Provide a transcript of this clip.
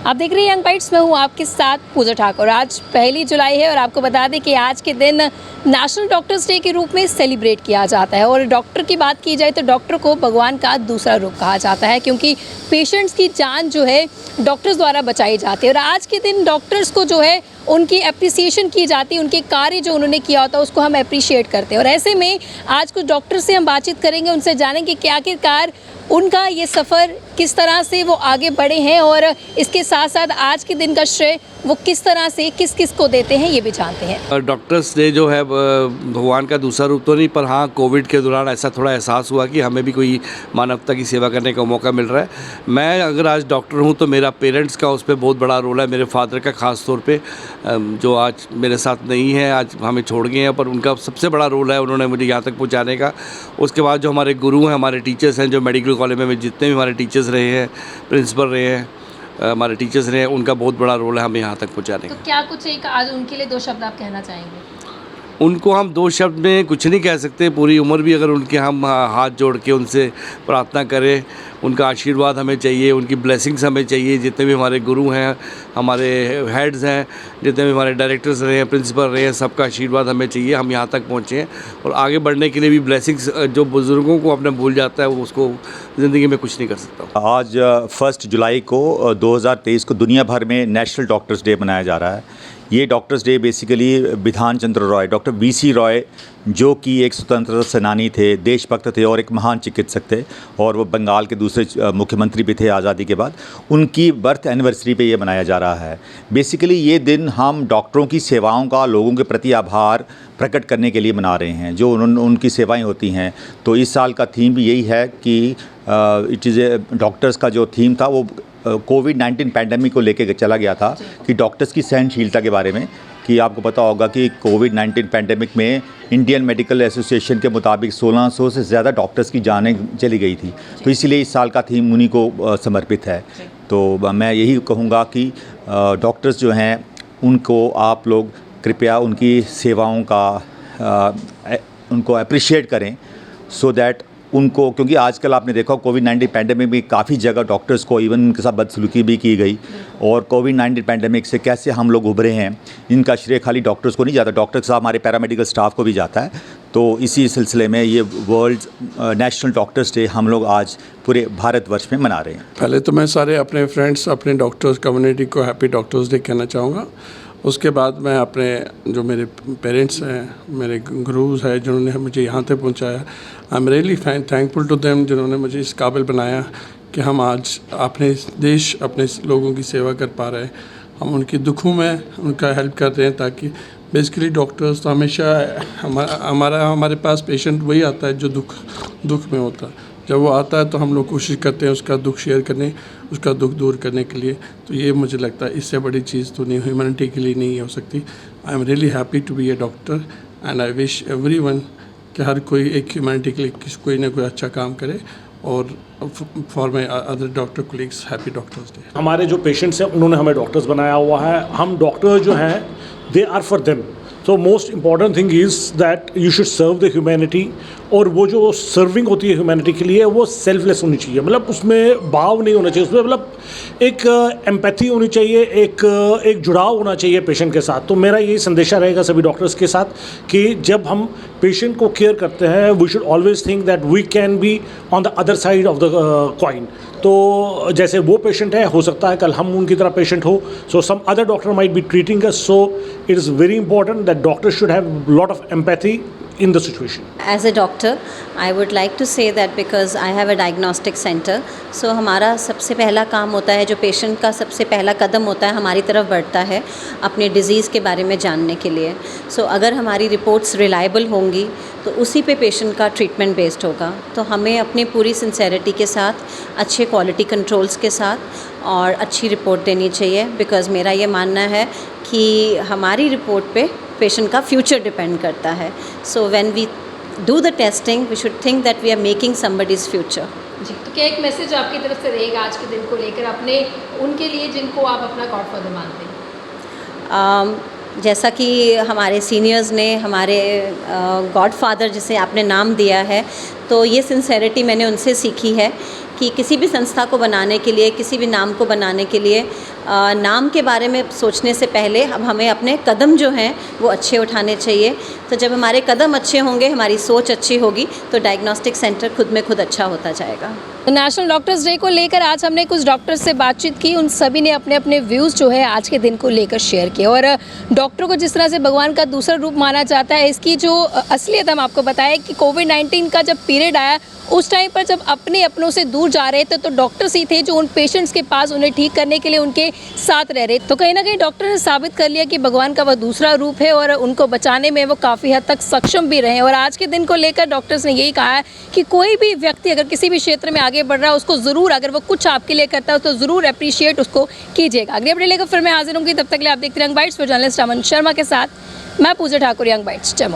आप देख रहे हैं यंग बाइट्स में हूँ आपके साथ पूजा ठाकुर। आज 1 जुलाई है और आपको बता दें कि आज के दिन नेशनल डॉक्टर्स डे के रूप में सेलिब्रेट किया जाता है। और डॉक्टर की बात की जाए तो डॉक्टर को भगवान का दूसरा रूप कहा जाता है, क्योंकि पेशेंट्स की जान जो है डॉक्टर्स द्वारा बचाई जाती है। और आज के दिन डॉक्टर्स को जो है उनकी एप्रिसिएशन की जाती है, उनके कार्य जो उन्होंने किया होता है उसको हम एप्रिशिएट करते हैं। और ऐसे में आज कुछ डॉक्टर से हम बातचीत करेंगे, उनसे जानेंगे कि आखिरकार उनका ये सफ़र किस तरह से वो आगे बढ़े हैं और इसके साथ साथ आज के दिन का श्रेय वो किस तरह से किस किस को देते हैं, ये भी जानते हैं। डॉक्टर्स डे जो है भगवान का दूसरा रूप तो नहीं, पर हाँ कोविड के दौरान ऐसा थोड़ा एहसास हुआ कि हमें भी कोई मानवता की सेवा करने का मौका मिल रहा है। मैं अगर आज डॉक्टर हूँ तो मेरा पेरेंट्स का उस पर बहुत बड़ा रोल है। मेरे फादर का ख़ास तौर पे जो आज मेरे साथ नहीं है, आज हमें छोड़ गए हैं, पर उनका सबसे बड़ा रोल है, उन्होंने मुझे यहाँ तक पहुँचाने का। उसके बाद जो हमारे गुरु हैं, हमारे टीचर्स हैं, जो मेडिकल कॉलेज में जितने भी हमारे टीचर्स रहे हैं, प्रिंसिपल रहे हैं, हमारे टीचर्स रहे हैं, उनका बहुत बड़ा रोल है हमें यहाँ तक पहुँचाने का। तो क्या कुछ एक आज उनके लिए 2 शब्द आप कहना चाहेंगे? उनको हम 2 शब्द में कुछ नहीं कह सकते। पूरी उम्र भी अगर उनके हम हाथ जोड़ के उनसे प्रार्थना करें, उनका आशीर्वाद हमें चाहिए, उनकी ब्लेसिंग्स हमें चाहिए। जितने भी हमारे गुरु हैं, हमारे हेड्स हैं, जितने भी हमारे डायरेक्टर्स रहे हैं, प्रिंसिपल रहे हैं, सबका आशीर्वाद हमें चाहिए। हम यहाँ तक पहुँचे हैं और आगे बढ़ने के लिए भी ब्लेसिंग्स, जो बुज़ुर्गों को अपने भूल जाता है वो उसको ज़िंदगी में कुछ नहीं कर सकता। आज 1 जुलाई को 2023 को दुनिया भर में नेशनल डॉक्टर्स डे मनाया जा रहा है। ये डॉक्टर्स डे बेसिकली बिधान चंद्र रॉय, डॉक्टर वीसी रॉय, जो कि एक स्वतंत्रता सेनानी थे, देशभक्त थे और एक महान चिकित्सक थे, और वो बंगाल के दूसरे मुख्यमंत्री भी थे आज़ादी के बाद। उनकी बर्थ एनिवर्सरी पे ये मनाया जा रहा है। बेसिकली ये दिन हम डॉक्टरों की सेवाओं का लोगों के प्रति आभार प्रकट करने के लिए मना रहे हैं, जो उनकी सेवाएं होती हैं। तो इस साल का थीम भी यही है कि इट इज़ ए डॉक्टर्स का जो थीम था वो कोविड-19 पैंडेमिक को लेके चला गया था, कि डॉक्टर्स की सहनशीलता के बारे में। कि आपको पता होगा कि कोविड-19 पैंडेमिक में इंडियन मेडिकल एसोसिएशन के मुताबिक 1600 से ज़्यादा डॉक्टर्स की जानें चली गई थी। तो इसलिए इस साल का थीम उन्हीं को समर्पित है। तो मैं यही कहूँगा कि डॉक्टर्स जो हैं उनको आप लोग कृपया उनकी सेवाओं का उनको अप्रिशिएट करें, सो दैट उनको, क्योंकि आजकल आपने देखा कोविड-19 पैंडेमिक में काफ़ी जगह डॉक्टर्स को इवन उनके साथ बदसलूकी भी की गई, और कोविड-19 पैंडेमिक से कैसे हम लोग उभरे हैं, इनका श्रेय खाली डॉक्टर्स को नहीं जाता, डॉक्टर साहब हमारे पैरामेडिकल स्टाफ को भी जाता है। तो इसी सिलसिले में ये वर्ल्ड नेशनल डॉक्टर्स डे हम लोग आज पूरे भारतवर्ष में मना रहे हैं। पहले तो मैं सारे अपने फ्रेंड्स, अपने डॉक्टर्स कम्युनिटी को हैप्पी डॉक्टर्स डे कहना चाहूँगा। उसके बाद मैं अपने जो मेरे पेरेंट्स हैं, मेरे गुरुज हैं, जिन्होंने मुझे यहाँ तक पहुँचाया, I am really thankful to them, जिन्होंने मुझे इस काबिल बनाया कि हम आज अपने देश, अपने लोगों की सेवा कर पा रहे हैं। हम उनके दुखों में उनका हेल्प कर रहे हैं, ताकि बेसिकली डॉक्टर्स तो हमेशा हमारे पास पेशेंट वही आता है जो दुख में होता है। जब वो आता है तो हम लोग कोशिश करते हैं उसका दुख शेयर करने, उसका दुख दूर करने के लिए। तो ये मुझे लगता है इससे बड़ी चीज़ तो नहीं, ह्यूमैनिटी के लिए नहीं हो सकती। I am really happy to be a doctor and I wish everyone कि हर कोई एक ह्यूमैनिटी के लिए कोई ना कोई अच्छा काम करे। और for my other doctor colleagues, happy doctors day. हमारे जो पेशेंट्स हैं उन्होंने हमें डॉक्टर्स बनाया हुआ है। हम डॉक्टर जो हैं दे आर फॉर देम। तो most important thing is that you should serve the humanity. और वो जो सर्विंग होती है ह्यूमैनिटी के लिए, वो सेल्फलेस होनी चाहिए, मतलब उसमें भाव नहीं होना चाहिए, उसमें मतलब एक एम्पैथी होनी चाहिए, एक जुड़ाव होना चाहिए पेशेंट के साथ। तो मेरा यही संदेशा रहेगा सभी डॉक्टर्स के साथ कि जब हम पेशेंट को केयर करते हैं, we should always think that we can be on the other side of the coin. तो जैसे वो पेशेंट है, हो सकता है कल हम उनकी तरह पेशेंट हो, so some other doctor might be treating us. So it is very important that doctor should have lot of empathy in the situation. As a doctor, I would like to say that because I have a diagnostic center, so हमारा सबसे पहला काम होता है, जो patient का सबसे पहला कदम होता है हमारी तरफ बढ़ता है अपने डिज़ीज़ के बारे में जानने के लिए। सो अगर हमारी रिपोर्ट्स रिलायबल होंगी तो उसी पे पेशेंट का ट्रीटमेंट बेस्ड होगा। तो हमें अपनी पूरी सिंसेरिटी के साथ, अच्छे क्वालिटी कंट्रोल्स के साथ और अच्छी रिपोर्ट देनी चाहिए, बिकॉज़ मेरा ये मानना है कि हमारी रिपोर्ट पे पेशेंट का फ्यूचर डिपेंड करता है। So when we do the testing we should think that we are making somebody's future. जी, तो क्या एक मैसेज आपकी तरफ से रहेगा आज के दिन को लेकर अपने उनके लिए जिनको आप अपना गॉडफादर मानते हैं? जैसा कि हमारे सीनियर्स ने हमारे गॉडफादर जिसे आपने नाम दिया है, तो ये सिंसेरिटी मैंने उनसे सीखी है कि किसी भी संस्था को बनाने के लिए, किसी भी नाम को बनाने के लिए नाम के बारे में सोचने से पहले अब हमें अपने कदम जो हैं वो अच्छे उठाने चाहिए। तो जब हमारे कदम अच्छे होंगे, हमारी सोच अच्छी होगी, तो डायग्नोस्टिक सेंटर खुद में खुद अच्छा होता जाएगा। नेशनल डॉक्टर्स डे को लेकर आज हमने कुछ डॉक्टर्स से बातचीत की, उन सभी ने अपने अपने व्यूज़ जो है आज के दिन को लेकर शेयर किए। और डॉक्टर को जिस तरह से भगवान का दूसरा रूप माना जाता है, इसकी जो असलियत हम आपको बताएं कि कोविड-19 का जब पीरियड आया उस टाइम पर जब अपनों से दूर जा रहे थे तो डॉक्टर्स ही थे जो उन पेशेंट्स के पास उन्हें ठीक करने के लिए उनके साथ रह रहे। तो कहीं ना कहीं डॉक्टर ने साबित कर लिया कि भगवान का वह दूसरा रूप है और उनको बचाने में वो काफ़ी हद तक सक्षम भी रहे। और आज के दिन को लेकर डॉक्टर्स ने यही कहा है कि कोई भी व्यक्ति अगर किसी भी क्षेत्र में आगे बढ़ रहा है उसको ज़रूर, अगर वो कुछ आपके लिए करता है तो ज़रूर अप्रिशिएट उसको कीजिएगा। अगली अपडेट लेकर फिर मैं हाजिर होंगी, तब तक के लिए आप देखते रहिए यंग बाइट्स। पर जर्नलिस्ट अमन शर्मा के साथ मैं पूजा ठाकुर, यंग बाइट्स, जम्मू।